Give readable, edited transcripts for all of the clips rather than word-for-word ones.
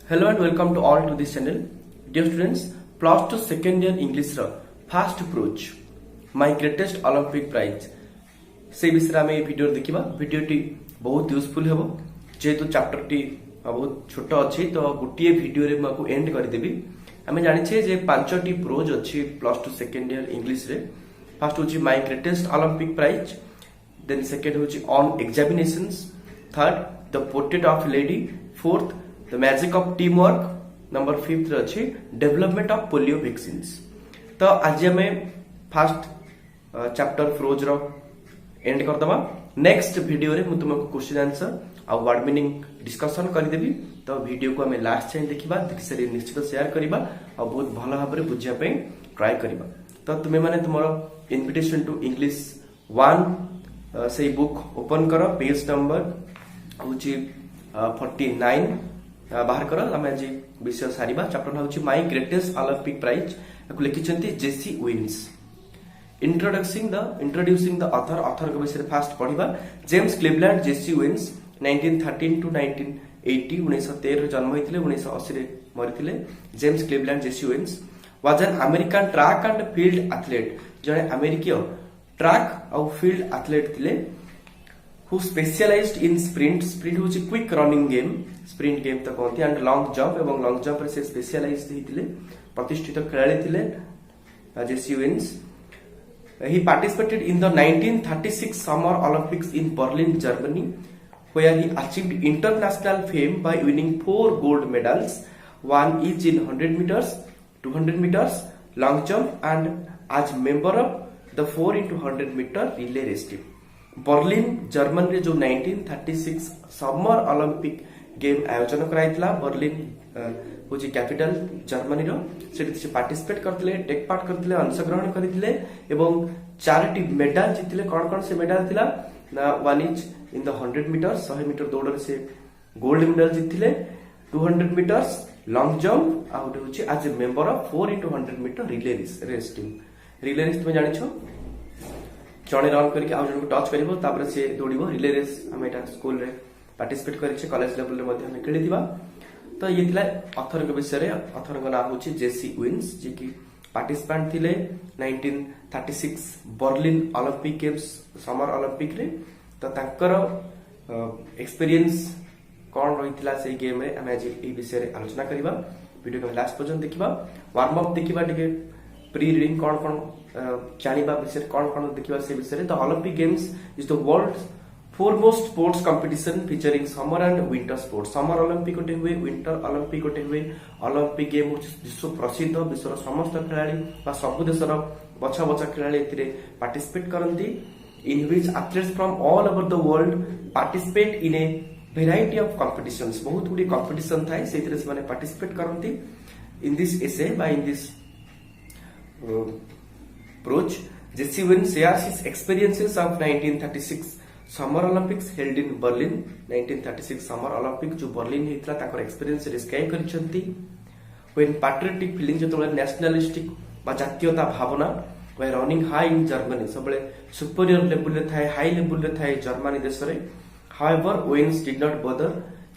Hello and welcome to all to this channel. Dear students, plus 2 second year English रा first approach my greatest Olympic prize से विषय आम video देखा भिडियोटी बहुत useful हेबो जेहेतु चैप्टर टी बहुत छोट अच्छी तो गोटे भिडियो एंड करदेवी आम जाने जे पांचटी प्रोज अच्छी प्लस 2 सेकेंड इयर इंग्लिश रे फर्स्ट हूँ my greatest Olympic prize then second हूँ on examinations third the portrait of lady fourth the magic of teamwork number fifth अच्छी डेवलपमेंट ऑफ पोलियो वैक्सीन्स। तो आज आम first chapter prose रो end करदबा next video रे मु तुमको क्वेश्चन आंसर आ वर्ड मीनिंग डिस्कशन करदेवी। तो वीडियो को आम लास्ट टाइम देखा देखि सारी निश्चित शेयर करबा आ बहुत भल भाव में बुझिया पे ट्राई करबा। तो तुम्हें माने तुमरो इनविटेशन टू इंग्लिश 1 से बुक ओपन करो पेज नंबर होची 49 बाहर कर आम आज विषय सारिबा चैप्टर होची माय ग्रेटेस्ट ओलंपिक प्राइज को लिखिछंती Jesse Owens. Introducing the author को विषय फास्ट पढ़िबा James Cleveland Jesse Owens 1913 to 1980 1913 जन्म होइतिले 1980 रे मरितिले। James Cleveland Jesse Owens was an American track and field athlete जने अमेरिकीय ट्रैक और फील्ड एथलीट थिले who specialized in sprint होची quick running game sprint game तो कहते एंड लॉन्ग जंप एवं लॉन्ग जंप रे से स्पेशलाइज्ड हितिले प्रतिष्ठित खेलाड़ी थिले जेसी wins. He participated in the 1936 Summer Olympics in Berlin, Germany, where he achieved international fame by winning 4 gold medals, one each in 100 meters, 200 meters, long jump, and as member of the 4 into 100 meter relay race team. Berlin German रे जो 1936 summer Olympic game आयोजन कराइतला Berlin होची capital Germany रो सेठी से participate करथिले take part करथिले अंशग्रहण करथिले एवं चारटी medal जितिले कोन से मेडल थिला ना one each in the 100 metres 100 metre दौड़ से गोल्ड मेडल जितिले 200 मीटर्स लॉन्ग जंप आ होची as a member of 4 into 100 metre relay race team. Relay race तुम जानि छो जड़े रन करके आउ जन को टच करिवो तापर से दौड़िबो रिले रेस हम एटा स्कूल रे पार्टिसिपेट करिछे कॉलेज लेवल रे मध्ये हम खेलिथिबा। तो ये थिला ऑथर के विषय रे ऑथर को नाम होची जेसी विन्स जे कि पार्टिसिपेंट थिले 1936 Berlin Olympic games summer Olympic रे। तो तांकर एक्सपीरियंस कोन रहितला से गेम रे हम आज ए विषय रे आलोचना करिबा। वीडियो को लास्ट पर्यंत देखिबा वार्म अप देखिबा टिके प्री रीडिंग कोन जानिबा विषय कोन देखिबा से विषय। तो Olympic games is the world's foremost sports competition featuring summer and winter sports. Summer Olympic गोटे हुए विंटर ओलंपिक गोटे हुए ओलंपिक गेम विश्व प्रसिद्ध विश्वर समस्त खिलाड़ी बा सब देशर बछा बछा खिलाड़ी एथिरे पार्टिसिपेट करंती in which athletes from all over the world participate in a variety of competitions. बहुत गुडी कंपटीशन थाए सेथिरे से माने पार्टिसिपेट करंती इन दिस एसे बा in this approach. Jessie Wynn shares his experiences of 1936 Summer Olympics held in Berlin. 1936 Summer Olympic जो Berlin हेतला ताकर एक्सपीरियंस डिस्क्राइब करछंती। When patriotic feeling जतले नेशनलिस्टिक बा जातीयता भावना were running high in Germany सबले सुपीरियर लेवल रे थाए हाई लेवल रे थाए जर्मनी देश रे। However Wynn did not bother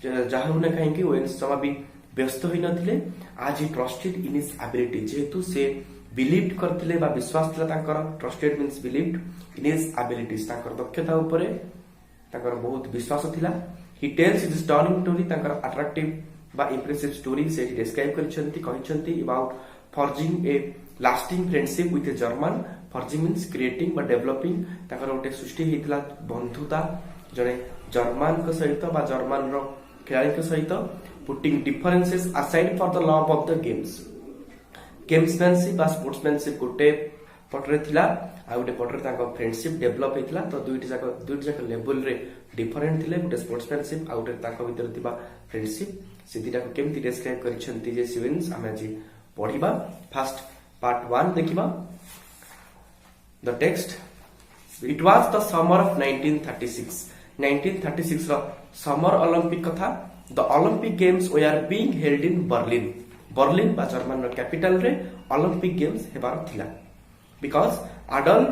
जाहुने काहे कि Wynn समा भी व्यस्त होई नथिले आज he trusted in his ability जेहेतु से बिलीव्ड करथिले बा विश्वास थिला तांकर trusted means believed in his abilities तांकर दक्षता ऊपर तांकर बहुत विश्वास थिला। He tells his stirring story तांकर अट्रैक्टिव बा इंप्रेसिव स्टोरी से डिस्क्राइब करछंती कहिछंती about forging a lasting friendship with a German. Forging means creating बा डेवलपिंग तांकर ओटे सृष्टि हेतला बंधुता जने जर्मन को सहित बा जर्मन रो खिलाड़ी के सहित putting differences aside for the love of the games. Gamesmanship बा स्पोर्ट्समैनशिप गोटे पटरे थिला आ गोटे पटरे ताको फ्रेंडशिप डेवलप हेतिला। तो दुईटी जाक लेवल रे डिफरेंट थिले गोटे स्पोर्ट्समैनशिप आ गोटे ताको भीतर थिबा फ्रेंडशिप से दिटा को केमति डिस्क्राइब करिसंती जे सिविन्स हम आज पढिबा। फर्स्ट पार्ट 1 देखिबा the text. It was the summer of 1936 रो समर ओलंपिक कथा। The Olympic games were being held in Berlin. Berlin बा जर्मन कैपिटल रे ओलंपिक गेम्स हेबार थिला। Because Adolf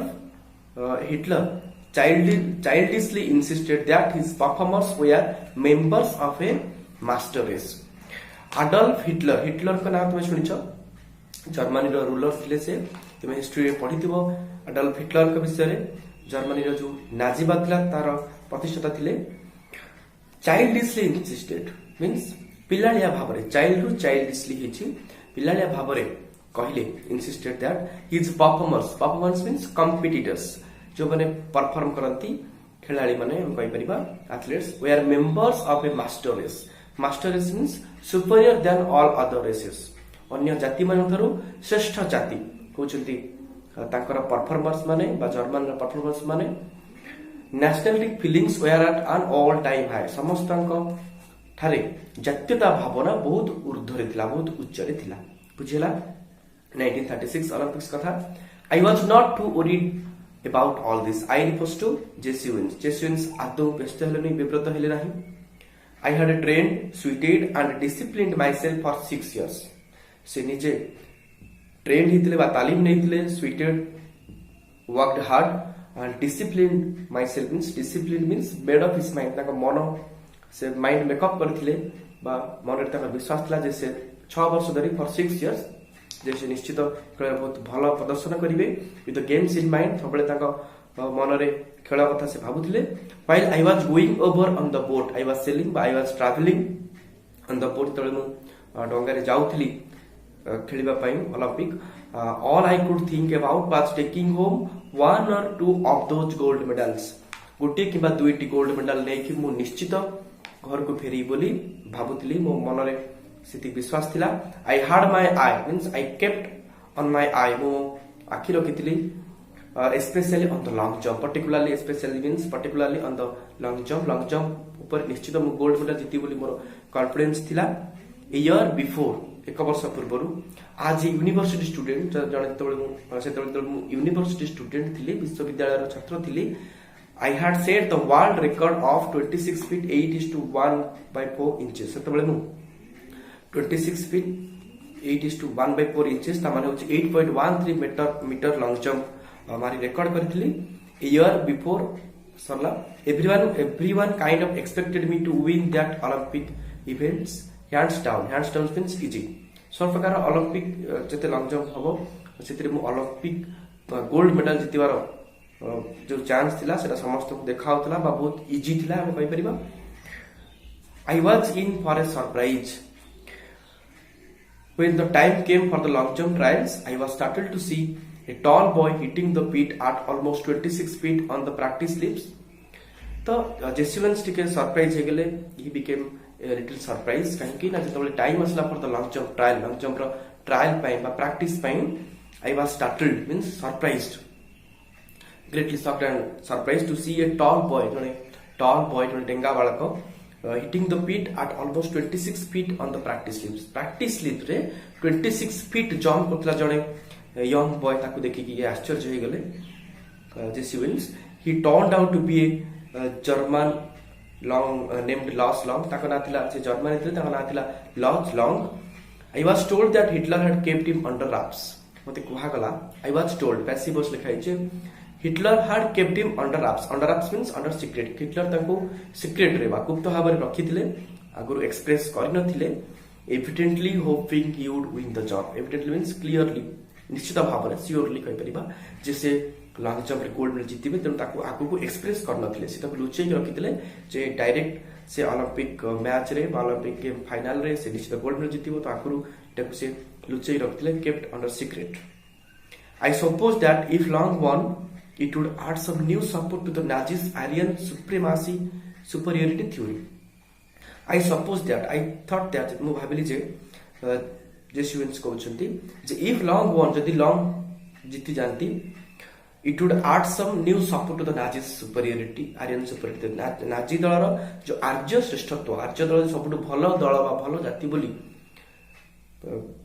Hitler childishly insisted that his performers were members of a master race. Adolf Hitler Hitler का नाम तुम शुनिछ Germany रो ruler थिले से तुम हिस्ट्री रे पढ़िथिबो आडल्फ हिटलर का विषय रे जर्मनी रो जो नाजीबाद थिला तार प्रतिष्ठाता थिले चाइल्डिशली इंसिस्टेड मींस पिलालिया भाव रे चाइल्ड रु चाइल्डिशली हिची पिलालिया भाव रे कहले insisted that his performers means competitors जो माने परफॉर्म करंती खिलाड़ी माने हम कहि परिबा athletes they are members of a master race means superior than all other races अन्य जाति मान थरो श्रेष्ठ जाति कहउचंती तांकर परफॉर्मर्स माने बा जर्मन रा परफॉर्मर्स माने nationalistic feelings were at an all time high समस्तंक ठारे जातीयता भावना बहुत ऊर्ध्वरे थिला बहुत उच्चरे थिला बुझिला 1936 ओलंपिक्स कथा I was not too worried about all this I refers to Jesse Owens आदौ व्यस्त हेले नहीं विब्रत हेले नहीं I had trained sweated and disciplined myself for 6 years से निजे ट्रेन हितले बा तालीम नैथिले sweated worked hard and disciplined myself means made of his mind ताका मन से माइंड मेकअप करथिले बा मन रे ताका विश्वास थिला जे से 6 वर्ष धरि फॉर 6 इयर्स जे से निश्चित खेल बहुत भल प्रदर्शन करिवे with the games in mind सबले ताका मन रे खेल कथा से भाबुथिले while I was going over on the boat I was sailing बा I was travelling on the boat तळे मु डोंगा रे जाउथिली खेलिबा पई Olympic all I could think about was taking home 1 or 2 of those gold medals गोटे किबा दुईटी गोल्ड मेडल लेकि मु निश्चित घर को फेरी बोली भाबुथिली मो मन रे सिति विश्वास थिला I had my eye means I kept on my eye मो आखि रखिथिली specially on the long jump particularly on the long jump ऊपर निश्चित मु गोल्ड मेडल जीती बोली मोर कॉन्फिडेंस थिला ईयर बिफोर एक वर्ष पूर्व आज यूनिवर्सिटी स्टूडेंट जने यूनिवर्सिटी स्टूडेंट थिले विश्वविद्यालय छात्र थिले I had set the world record of 26 feet 8:1/4 inches सेतबेले मु 26 feet 8:1/4 inches ता माने होची 8.13 मीटर लॉन्ग जंप मारी रिकॉर्ड करथिली ईयर बिफोर सरला everyone kind of expected me to win that Olympic events hands down means easy सब प्रकार ओलंपिक जते लॉन्ग जंप हबो सेतिरे मु ओलंपिक गोल्ड मेडल जितिवार जो चांस थिला सेटा समस्त को देखाउतला बा बहुत इजी थिला हम कहि परिबा I was in for a surprise when the time came for the long jump trials I was startled to see a tall boy hitting the pit at almost 26 feet on the practice slips तो जेसुवेंस टिके surprise हे गेले he became a little surprise काहे कि ना जतबले time असला for the long jump रो ट्रायल पई बा प्रैक्टिस पई I was startled means surprised greatly shocked and surprised to see a tall boy जने डेंगा बालक hitting the pit at almost 26 feet on the practice slips रे 26 feet jump Kartala जने young boy ताकू देखि कि आश्चर्य हो गेले जेसुवेंस he turned out to be a German long named Lars Long ताका ना थिला से जर्मन थिले ताका ना थिला Lars Long I was told that Hitler had kept him under wraps मते कुहा गला I was told passive voice लिखाइ छै Hitler had kept him under wraps means under secret Hitler ताको secret रे बा गुप्त भाବରେ रखिथिले आगुरु एक्सप्रेस करि नथिले evidently hoping he would win the job evidently means clearly निश्चित भाବରେ श्योरली कहि परिबा जे से लॉन्ग जंप रे गोल्ड मेडल जीतिबे त ताको आगुरु एक्सप्रेस कर नथिले से ताको लुचै के रखिथिले जे डायरेक्ट से ओलंपिक मैच रे ओलंपिक गेम फाइनल रे से निश्चित गोल्ड मेडल जीतिबो त आगुरु ताको से लुचै रखिथिले kept under secret I suppose that if Long won it would add some new support to the Nazis' Aryan supremacy superiority theory. I suppose that I thought that मु भाबिली जे जेसुवेंस कहउछंती जे if Long won जदी Long जीति जानती it would add some new support to the Nazis' superiority Aryan superiority Nazi दलर जो आर्य श्रेष्ठत्व आर्य दल सबटु भलो दल बा भलो जाति बोली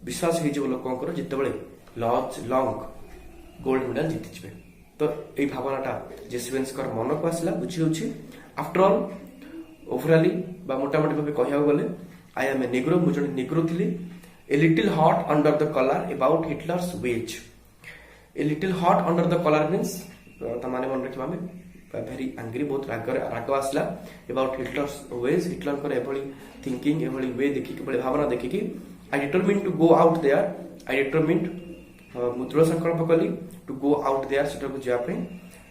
विश्वास हे जे लोकंकर जितेबेले लॉन्ग गोल्ड मेडल जीति जिवे तो ए भावनाटा जेसुवेंस कर मन को आसला बुझी होछि आफ्टर ऑल ओवरऑली बा मोटा मोटी भाबे कहिया गले आई एम ए नेग्रो मु जने नेग्रो थिली a little hot under the collar about Hitler's ways a little hot under the collar means त माने मन रखिबा में very angry, बहुत राग आसला about Hitler's ways, Hitler कर एभली thinking, एभली way देखि कि एभली भावना देखि कि I determined to go out there, I determined मु दृढ़ संकल्प कली to go out there सेटा को जिया पे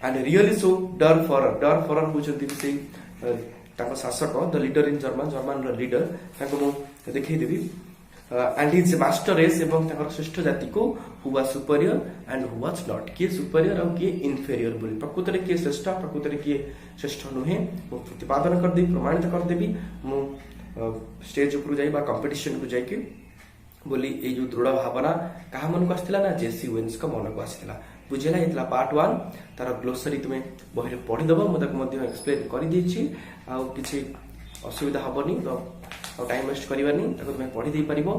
and really so डर फरन बुझंती से ताको शासक the leader in German leader ताको मु देखै देबी and his master race एवं ताकर श्रेष्ठ जाति को who was superior and who was not, किए superior और किए inferior बोली प्रकृति रे किए श्रेष्ठ प्रकृति रे किए श्रेष्ठ नुहे मु प्रतिपादन कर देबी प्रमाणित कर देबी मु स्टेज ऊपर जाई बा कंपटीशन को जाई के बोली ए जो दृढ़ भावना कहा मन को आसथिला ना जेसी वेन्स का मन को आसथिला बुझेला इतला पार्ट 1 तार ग्लोसरी तुमे बहिरे पढि दबो म ताको मध्ये एक्सप्लेन करि देछि आ किछि असुविधा हबनी तो टाइम वेस्ट करबानी ताको तुमे पढि दे परिबो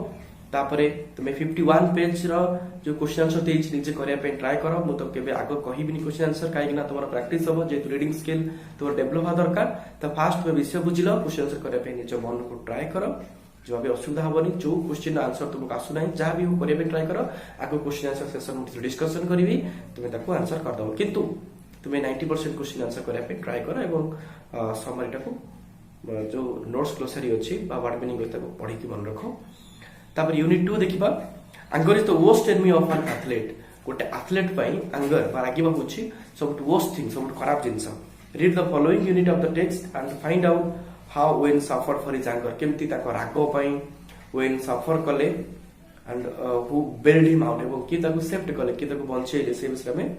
तापरे तुमे 51 पेज रो जो क्वेश्चन आंसर देछि निजे करिया पे ट्राई करो मु तो केबे आगो कहिबिनी क्वेश्चन आंसर काहे ना तुम्हारा प्रैक्टिस हो जे रीडिंग स्किल तोर डेवलप हा दरकार तो फास्ट में विषय बुझिलो क्वेश्चन आंसर करिया पे निजे मन को ट्राई करो जो भी असुविधा हबनी जो क्वेश्चन आंसर तुमको आसु नाही जा भी हो करिया पे ट्राई करो आगो क्वेश्चन आंसर सेशन में डिस्कशन करबी तुमे ताको आंसर कर दबो किंतु तुमे 90% क्वेश्चन आंसर करिया पे ट्राई करो एवं समरी टाको जो नोट्स ग्लोसरी अछि बा वर्ड मीनिंग ताको पढि के मन रखो तापर यूनिट 2 देखिबा anger is the worst enemy of an athlete गोटे एथलीट पई एंगर बा रागिबा होछि सबट वर्स्ट थिंग सबट खराब जिंस read the following unit of the text and find out how Owens suffer for his anger केमती ताको राग पई वेन सफर कले and who bailed him out एवं कि ताको सेफ्ट कले कि ताको बंचेले से विषय में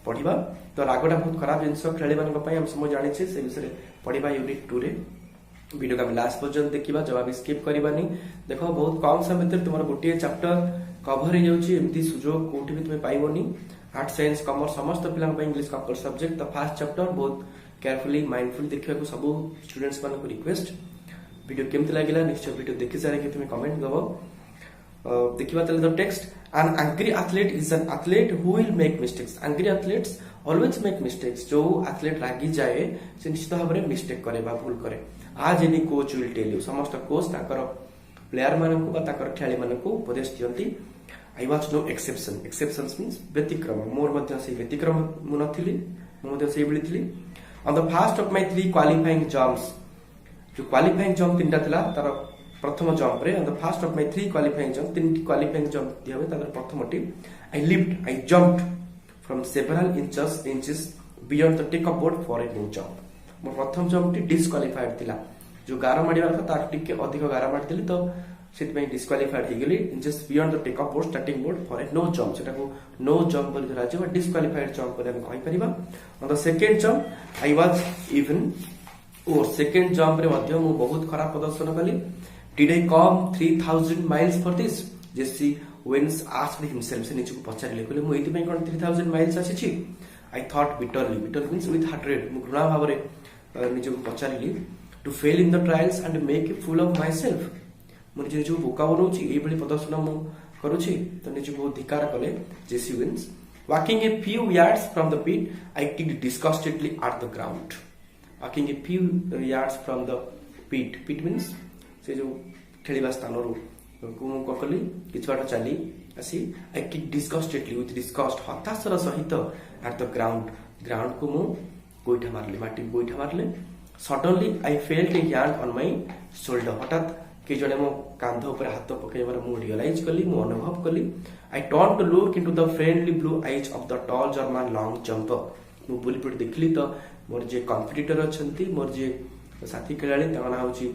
पढिबा तो रागटा बहुत खराब जिंस खेले मानक पई हम सब जानि छे से विषय पढिबा यूनिट 2 रे वीडियो का लास्ट पर्यंत देखिबा जवाब स्किप करबानी देखो बहुत कम समय भीतर तुमर गोटे चैप्टर कवर हो जाउची एमती सुजोग कोठी भी तुमे पाइबोनी आर्ट साइंस कॉमर्स समस्त पिलांग पे English compel subject the first chapter बहुत केयरफुली माइंडफुल देखिबा को सब स्टूडेंट्स मान को रिक्वेस्ट वीडियो केमती लागिला निश्चय वीडियो देखि सारे कि तुमे कमेंट दबो देखिबा तले the text an angry athlete is an athlete who will make mistakes angry athletes always make mistakes जो एथलीट रागी जाए से निश्चित भाव में मिस्टेक करे बा भूल करे आज any coach will tell you समस्त कोच ताकर प्लेयर मानकु बा ताकर खेलाड़ी मानकु उपदेश दियंती I was no exception exceptions means व्यतिक्रम मोर मध्ये से व्यतिक्रम मु नथिली मु मध्ये से बिली थिली on the first of my 3 qualifying jumps जो क्वालिफाइंग जंप तीनटा थिला तार प्रथम जंप रे on the first of my 3 qualifying jump तीन क्वालिफाइंग जंप दियबे तार प्रथम T I jumped from several inches beyond the take up board for a new jump मो प्रथम जंप टी डिस्क्वालिफाइड थिला जो गारा माडिबार था तार टिके अधिक गारा माडितली तो सेट में डिस्क्वालिफाइड हो गेली just beyond the take up board starting board for a no jump सेटा को नो जंप बोली राज्य बा डिस्क्वालिफाइड जंप बोली हम कहि परिबा on the second jump I was even worse second jump रे मध्य मु बहुत खराब प्रदर्शन कली did I come 3000 miles for this Jesse Owens asked himself से नीचे को पचारिले कहले मु एति में कोन 3000 माइल्स आसी छी I thought bitterly bitter means with hearted मु घृणा भाव रे नीचे को पचारिली to fail in the trials and make a fool of myself मु जे जो बोका बनौछि एई बली प्रदर्शन मु करूछि तो निजे बहुत धिकार कले Jesse wins walking a few yards from the pit I kicked disgustedly at the ground walking a few yards from the pit means से जो खेलिबा स्थान रो को ककली किछ बाटा चली आसी I kicked disgustedly with disgust हताशर सहित at the ground को मु गोइठा मारले माटी गोइठा मारले suddenly I felt A hand on my shoulder हठात के जने मो कांध ऊपर हाथ पकेबार मु रियलाइज कली मु अनुभव कली I turn to look into the friendly blue eyes of the tall German long jumper मु बुली पट देखली तो मोर जे कॉम्पिटिटर अछंती मोर जे साथी खेलाड़ी ताना होची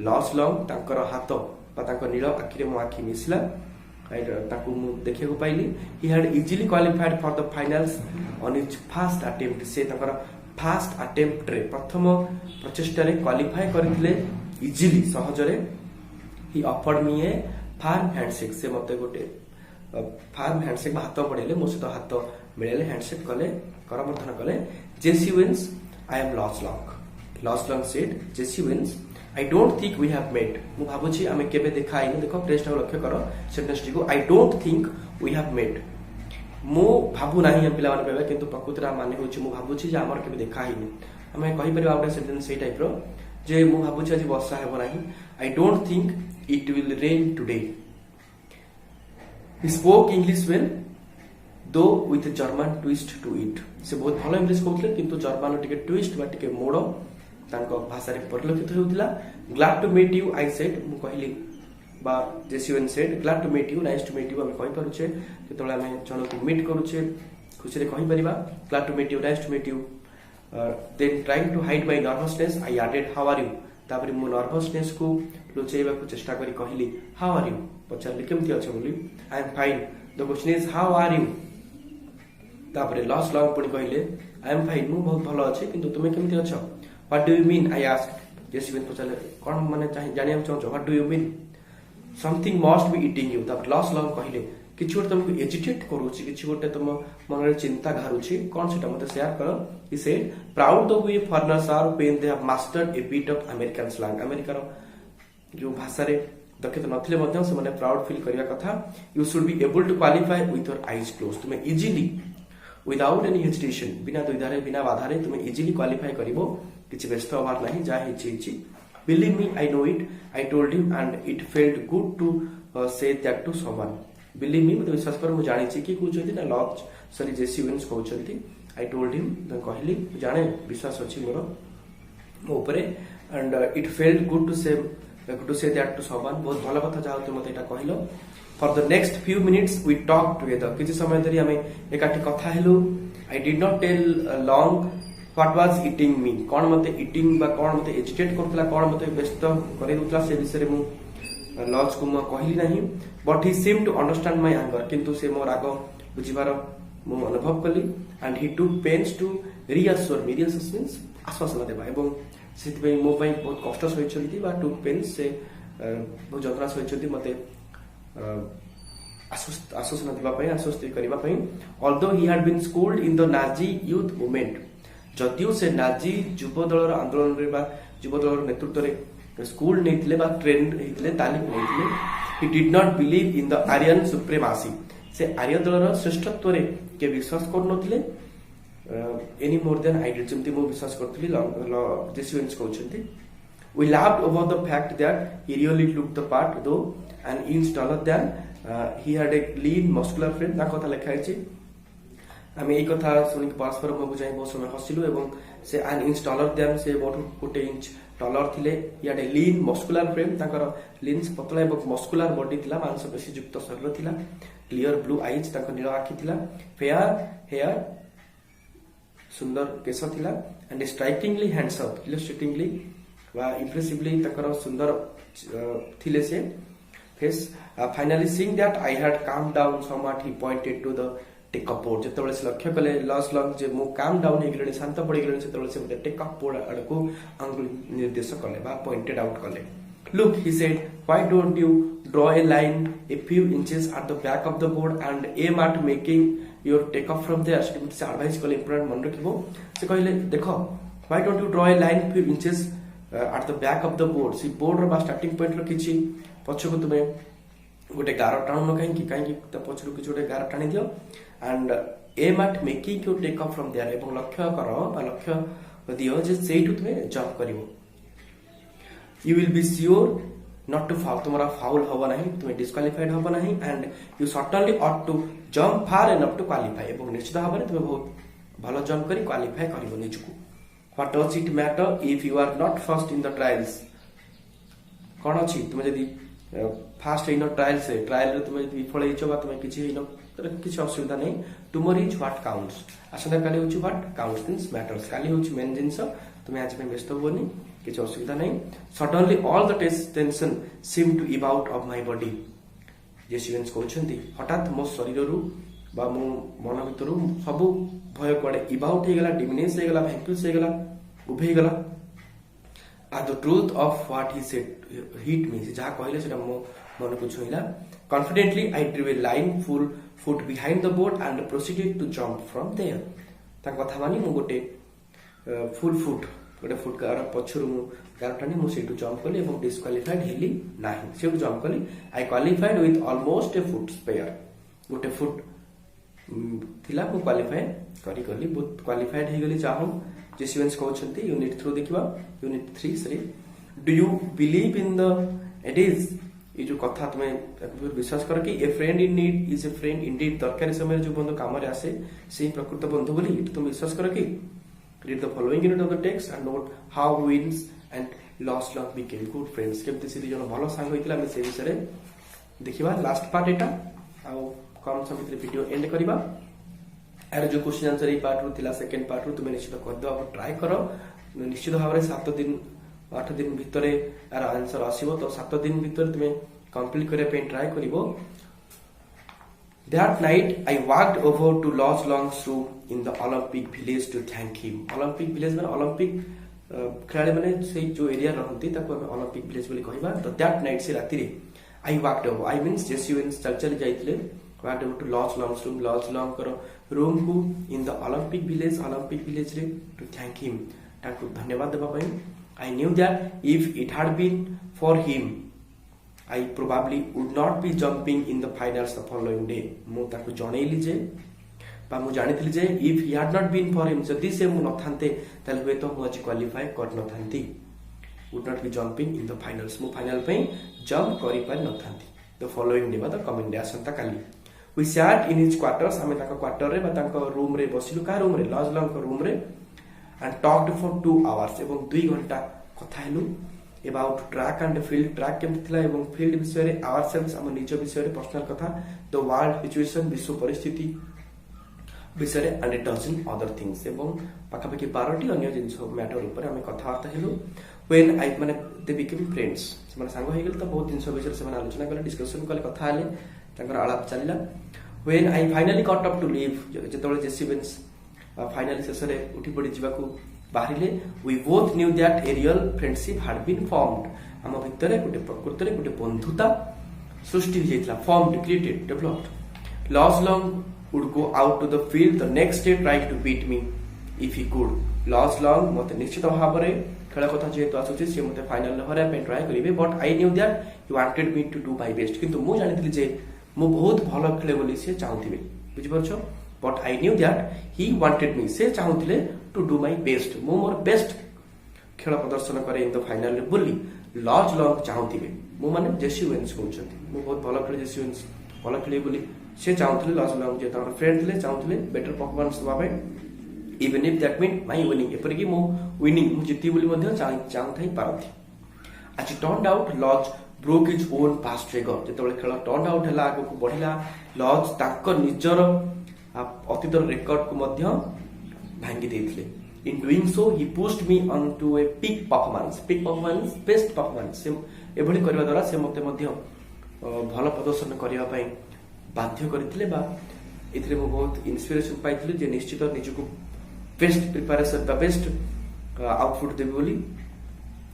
लॉस लॉन्ग तांकर हाथ बा तांकर नील आखि रे मो आखि मिसला ताकू मु देखिया को पाइली he had easily qualified for the finals on his first attempt से तांकर फर्स्ट अटेम्प्ट रे प्रथम प्रचेष्टा रे क्वालिफाई करथिले इजीली सहजरे he offered me a firm handshake से मते गोटे फार्म हैंडशेक हाथ पड़ेले मो सहित हाथ मिलेले हैंडशेक कले करमर्दन कले Jesse Owens I am Luz Long said Jesse Owens I don't think we have met मु भाबुची आमे केबे देखा आइनी देखो प्रेस टा लक्ष्य करो सेंटेंस को I don't think we have met मो भाबु नाही हम पिला माने बेबे किंतु प्रकृतिरा माने होची मु भाबुची जे हमर केबे देखा हिनी हमें कहि परिबा आउट सेंटेंस सेई टाइप रो जे मु भाबुची आज वर्षा हेबो नाही I don't think it will rain today he spoke English well though with German twist to it से बहुत भल इंग्लीश कहते किंतु जर्मन टिके ट्विस्ट बा टिके मोड़ तांको भाषा रे परिलक्षित होउतिला glad to meet you I said मु कहली बा Jesse Owens said glad to meet you nice to meet you हम कहि पारुछे केतोला हम जन को मीट करूछे खुशी रे कहि परिबा glad to meet you nice to meet you then trying to hide my nervousness I added how are you तापरे मु नर्वसनेस को लुचेबा को चेष्टा करी कहली हाउ आर यू पचारली केमति अछ बोली I am fine the question is how are you तापरे लॉस लॉन्ग पुणी कहले आई एम फाइन मु बहुत भलो अछि किंतु तुमे केमति अछ what do you mean I asked Jesse Owens पचारले कोन माने जानिया चाहछो what do you mean something must be eating you तापर लॉस लॉन्ग कहले किछि गोटे तुमको एजिटेट करूछि किछि गोटे तुम मन रे चिंता घारुछि कोन सेटा मते शेयर करो he said proud the way foreigners are when they have mastered a bit of American slang America रो जो भाषा रे दक्षता नथिले मध्य से माने प्राउड फील करिया कथा you should be able to qualify with your eyes close तुमे इजीली विदाउट एनी हेजिटेशन बिना द्विधारे बिना बाधारे तुमे इजीली क्वालिफाई करिवो किछि व्यस्त होबार नाही जा हिछि believe me I know it I told him and it felt good to say that to someone believe me मते विश्वास कर मु जानि छी कि कहउछथि ना लॉज सॉरी जेसीएन्स कहउछथि आई टोल्ड हिम त कहली जाने विश्वास अछि मोर मो ऊपर and it felt good to say that to someone बहुत भलो कथा जाउ त मते एटा कहिलो for the next few minutes we talk together किछि समय धरि हमें एकाठी कथा हेलु I did not tell Long what was eating me कोन मते ईटिंग बा कोन मते एजिटेट करतला कोन मते व्यस्त करै दुतला से विषय रे मु लॉज को मु कहली नहीं but he seem to understand my anger किंतु से मोर राग बुझिबार मु अनुभव कली and he took pains to reassure me reassure means आश्वासन देबा एवं सेति मो पई बहुत कष्ट सहिचंती बा टू पेन्स से बहुत जंत्रणा सहिचंती मते आश्वासन देबा पई आश्वस्त करबा पई although he had been schooled in the Nazi youth movement जदियो से नाजी युव दलर आंदोलन रे बा युव दलर नेतृत्व रे स्कूल नेथिले बा ट्रेन हेथिले तालीम नेथिले he did not believe in the Aryan supremacy से आर्य दलर श्रेष्ठत्व रे के विश्वास कर नथिले any more than I did जेमति मो विश्वास करथली जेसीएन्स कहउछंती we laughed over the fact that he really look the part though and inch taller than he had a lean muscular frame ना कथा लिखा है आम यही कथा शुणी परस्पर मुझे जाए बहुत समय हसिलु एवं से एन इंच टॉलर देन से गोटे इंच टॉलर थिले याडे लीन मस्कुलर फ्रेम ताकर लीन्स पतला एवं मस्कुलर बॉडी थिला मांसपेशी युक्त शरीर थिला क्लियर ब्लू आईज ताकर नील आखि थिला फेयर हेयर सुंदर केश थिला एंड स्ट्राइकिंगली हैंडसम इलस्ट्रेटिंगली वा इंप्रेसिवली ताकर सुंदर थिले से face finally seeing that I had calm down somewhat he pointed to the takeoff board जेतबेले से लक्ष्य कले लॉस लॉन्ग जे मु काम डाउन हे गेले शांत पड़ी गेले सेतबेले से मते टेकअप बोर्ड अडको अंगुल निर्देश कले बा पॉइंटेड आउट कले look he said why don't you draw a line a few inches at the back of the board and aim at making your take off from there से advice कले important मन रखिबो से कहले देखो why don't you draw a line few inches at the back of the board सी board रो बा स्टार्टिंग पॉइंट रो किछि पछको तुमे गोटे गार टाणुन कहीं पछरु किछि गोटे गार टाणी दियो and aim at making your take off from there एवं लक्ष्य कर लक्ष्य दियो जे सेठु तुमे जंप करिवो you will be sure not to foul तुम्हारा फाउल होबा नहीं तुमे डिस्क्वालिफाइड होबा नहीं and you certainly ought to jump far enough to qualify एवं निश्चित भाव में तुमे बहुत भलो जंप करी क्वालिफाई करिवो निजको what does it matter if you are not first in the trials कोन अछि तुमे जदी फास्ट इन ट्रायल से ट्रायल रे तुमे विफल हेचो बा तुमे किछि इन किछि असुविधा नहीं टुमोर इज व्हाट काउंट्स आसना काली होछि व्हाट काउंट्स मींस मैटर्स काली होछि मेन जिंस तुमे आज पे व्यस्त होबोनी किछि असुविधा नहीं suddenly all the tension seem to ebb out of my body जेसीएन्स कहउछंती हठात मो शरीर रु बा मो मन भितरु सब भय कोडे इव आउट हे गेला डिमिनिश हे गेला वैंक्यूस हे गेला उभे गेला at the truth of what he said hit me जहा कहले सेटा मो मन को छुइला confidently I drew a line full foot behind the board and proceeded to jump from there ता कथा मानी मु गोटे फुल फुट गोटे फुट कार पछरु मु कारटानी मु सेटु जंप कली एवं डिस्क्वालिफाइड हेली नाही सेटु जंप कली आई qualified with almost A foot sprayer गोटे फुट थिला मु क्वालिफाई करी गली बहुत क्वालिफाइड हे गली चाहू जेसीएन्स कहउछंती यूनिट 3 देखिबा यूनिट 3 सरी do you believe in the it is ये जो कथा तुम्हें विश्वास कर कि ए friend in need is a friend Indeed दरकार समय जो बंधु काम आसे से प्रकृत बंधु बोली तुम विश्वास कर कि read the following unit of the text and note how wins and loss long became good friends केमती से जन भल सांग होइतिला हम से विषय देखिबा लास्ट पार्ट एटा आ कम समय वीडियो एंड करबा यार जो क्वेश्चन आंसर ये पार्ट रू थिला सेकंड पार्ट रू तुम निश्चित कर दो ट्राई करो निश्चित भाव 7 दिन 8 दिन भितर यार आंसर आसीबो तो 7 दिन भितर तुम कंप्लीट करे पे try करिवो That night I walked over to Lodge Long's room in the Olympic village to thank him. Olympic village माने Olympic खेलाड़ी माने से जो एरिया रहंती ताको हम Olympic village बोली कहबा तो that night से राति रे I walked over I means जेसुएंस चल जाइतले walked over to Lodge Long's room Lodge Long करो रूम को in the Olympic village रे to thank him ताको धन्यवाद देबा पई I knew that if it had been for him I probably would not be jumping in the finals the following day. मु ताको जणैली जे बा मु जानिथिली जे if he had not been for him जदि से मु नथान्ते तले हुए तो मु आज क्वालिफाई कर नथान्ती would not be jumping in the finals मु फाइनल पे जंप करि पार नथान्ती the following day बा the coming day असंता Kali we sat in his quarters हमें ताको क्वार्टर रे बा ताको रूम रे बसिलु का रूम रे लॉज लॉन्ग को रूम रे and talked for 2 hours एवं 2 घंटा कथा हेलु about track and field track केमति थिला एवं field विषय रे ourselves हम निज विषय रे पर्सनल कथा the world situation विश्व परिस्थिति विषय रे and a dozen other things एवं पाखापाखि 12टी अन्य जिंस मैटर ऊपर हम कथा वार्ता हेलु when I माने they became friends माने सांग हो गेल त बहुत जिंस विषय से माने आलोचना कले डिस्कशन कले कथा आले तांकर आलाप चलिला when I finally got up to leave जेतबेले जेसीवेंस फाइनली शेष रे उठी पड़ी जीवाकू बाहरिले we both knew that a real friendship had been formed हम भितरे गोटे प्रकृत रे गोटे बंधुता सृष्टि हो जाइतला formed created developed Lodge Long would go out to the field the next day trying to beat me if he could Lodge Long मते निश्चित भाव रे खेल कथा जेतु आसुची से मते फाइनल हरा पे ट्राई करिवे but I knew that he wanted me to do my best किंतु मु जानिथिली जे मु बहुत भलो खेले बोली से चाहूथिबे बुझि परछो but I knew that he wanted me से चाहूथिले टू डू माय बेस्ट मु मोर बेस्ट खेल प्रदर्शन करे इन द फाइनल रे बोली लॉज लॉन्ग चाहूथिबे मु माने जेसुएंस कहउछथि मु बहुत भलो खेले जेसुएंस भलो खेले बोली से चाहूथिले लॉज लॉन्ग जे तार फ्रेंड थिले चाहूथिले बेटर परफॉर्मेंस दबा पे even if that mean my winning एपर कि मु विनिंग मु जिति बोली मध्ये चाहथाई पारथि आज turned out Luz broke his own past record जेतबेले खेल टर्न आउट हला आगो को बढ़िला लॉज ताको निजर अतीतर रेकॉर्ड को मध्य भांगी देथिले in doing so he pushed me on to a peak performance best performance से एभली करबा द्वारा से मते मध्य भलो प्रदर्शन करिया पई बाध्य करथिले बा इथरे मो बहुत इंस्पिरेशन पाइथिले जे निश्चित निजको best preparation the best output देबी बोली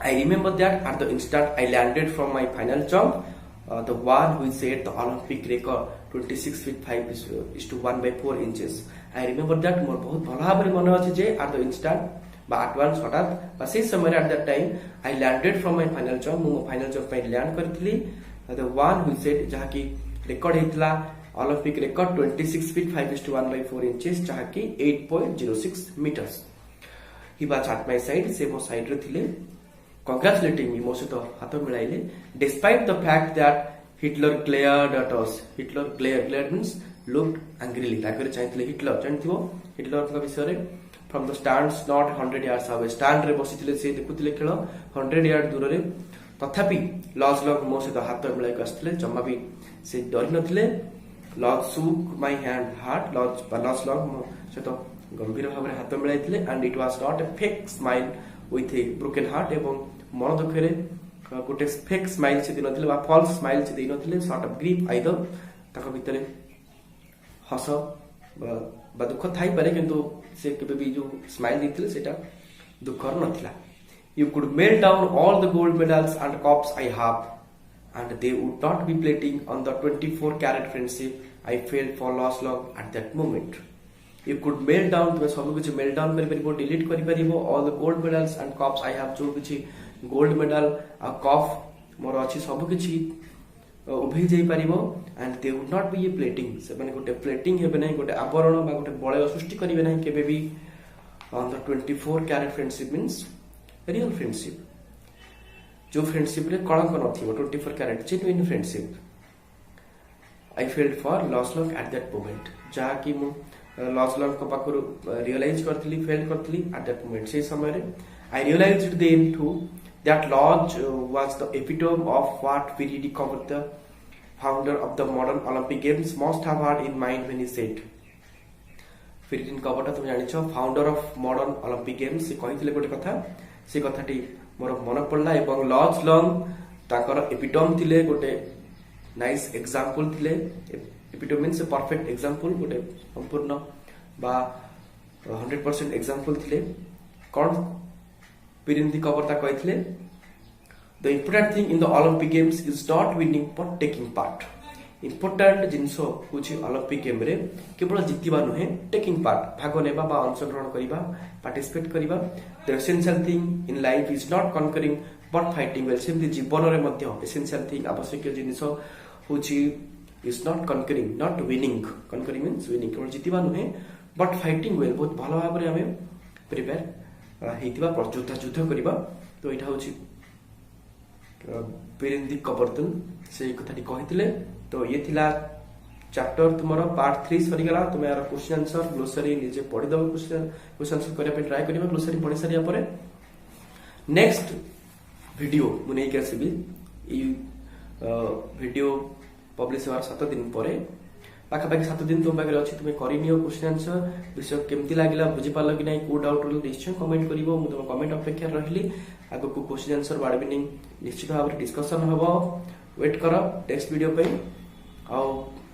I remember that at the instant I landed from my final jump the one who set the Olympic record 26 feet 5 is to 1 by 4 inches I remember that मोर बहुत भलो भाबरे मन अछि जे at the instant बा at once हठात बा से समय at that time I landed from my final jump मो फाइनल जंप पे लैंड करथिली the one who set जहा की रिकॉर्ड हेतला Olympic record 26 feet 5 is to 1 by 4 inches जहा की 8.06 meters ही बा at my side से मो साइड रे थिले congratulating me मो सहित हाथ मिलाइले despite the fact that Hitler glared at us Hitler glared means looked angrily रागरे चाहितले हिटलर जानथिबो हिटलर का विषय रे from the stands not 100 yards away stand रे बसिथिले से देखुथिले खेल 100 यार्ड दूर रे तथापि लॉज लॉन्ग मो सहित हाथ मिलाई आस्थिले जम्मा भी से डरि नथिले Luz shook my hand hard Luz Long मो सहित गंभीर भाव रे हाथ मिलाइथिले and it was not a fake smile with a broken heart एवं मन दुखरे गोटे फेक स्माइल से दिनथिले बा फॉल्स स्माइल से दिनथिले सॉर्ट ऑफ ग्रीफ आइदर ताको भितरे हस बा दुख थाई पारे किंतु से केबे भी जो स्माइल दिथिले सेटा दुखर नथिला you could melt down all the gold medals and cups I have and they would not be plating on the 24 carat friendship I felt for Lodge Long at that moment you could melt down तो सब कुछ melt down करि परिबो delete करि परिबो all the gold medals and cups I have जो कुछ gold medal आ cup मोर अछि सब किछि उभै जाई परिबो and they would not be a plating से माने गोटे प्लेटिंग हेबे नै गोटे आवरण बा गोटे बळय सृष्टि करिवे नै केबे भी on the 24 carat friendship means real friendship जो फ्रेंडशिप रे कलंक नथिबो 24 carat genuine friendship I felt for Luz Long at that moment जहा कि मु लॉस लॉक को पाखरु रियलाइज करथली फेल्ड करथली एट दैट मोमेंट से समय रे I realised then too that Luz was the epitome of what we discovered the founder of the modern Olympic games must have had in mind when he said Pierre de Coubertin तुम जानिछ founder of modern Olympic games से कहिथिले गोटे कथा से कथाटी मोर मन पड़ला एवं लॉज लॉन्ग ताकर एपिटोम थिले गोटे नाइस एग्जांपल थिले एपिटोम मींस परफेक्ट एग्जांपल गोटे संपूर्ण बा 100% एग्जांपल थिले कोन पिरिंदी कवरटा कहिथिले the important thing in the Olympic games is not winning but taking part important जिनस होची ओलंपिक गेम रे केवल जितिबा नुहे टेकिंग पार्ट भाग नेबा बा अंशग्रहण करिबा पार्टिसिपेट करिबा the essential thing in life is not conquering but fighting well same जीवन रे मध्य एसेंशियल थिंग आवश्यक जिनस होची is not conquering not winning conquering means winning केवल जितिबा नुहे बट फाइटिंग वेल बहुत भलो भाव रे हमें प्रिपेयर हेतिबा युद्ध करिबा तो एटा होची पेरेंदी कबरतन से कथाटी कहिथिले तो ये थिला चैप्टर तुमरो पार्ट 3 सरी गला तुम यार क्वेश्चन आंसर ग्लोसरी निजे पढि दबो क्वेश्चन आंसर करिया पे ट्राई करिबा ग्लोसरी पढि सारिया परे नेक्स्ट वीडियो मुने के आसीबी ई वीडियो पब्लिश होवार 7 दिन परे पाखा पाखी 7 दिन तुम पाखरे अछि तुमे करिनियो क्वेश्चन आंसर विषय केमती लागिला बुझि पालो कि नै को डाउट रहल निश्चय कमेंट करिवो मु तुम कमेंट अपेक्षा रहली आगो को क्वेश्चन आंसर वार्ड मीनिंग निश्चित भाव डिस्कशन हबो वेट कर नेक्स्ट वीडियो पे आ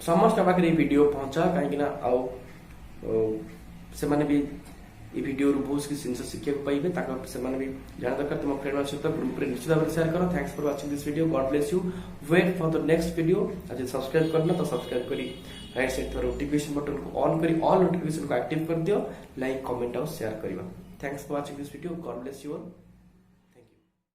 समस्त पाखरे वीडियो पहुंचा कहीं से माने भी ये वीडियो रु बहुत किसी जिनस शिक्षा पाइबे से माने भी जाना दरकार तुम फ्रेंड सहित ग्रुप रे निश्चित भाव शेयर करो thanks for watching this video God bless you wait for the next video आज सब्सक्राइब करना तो सब्सक्राइब करी राइट साइड थोड़ा नोटिफिकेशन बटन को ऑन करी ऑल नोटिफिकेशन को एक्टिव कर दियो लाइक कमेंट और शेयर करिवा thanks for watching this video God bless you all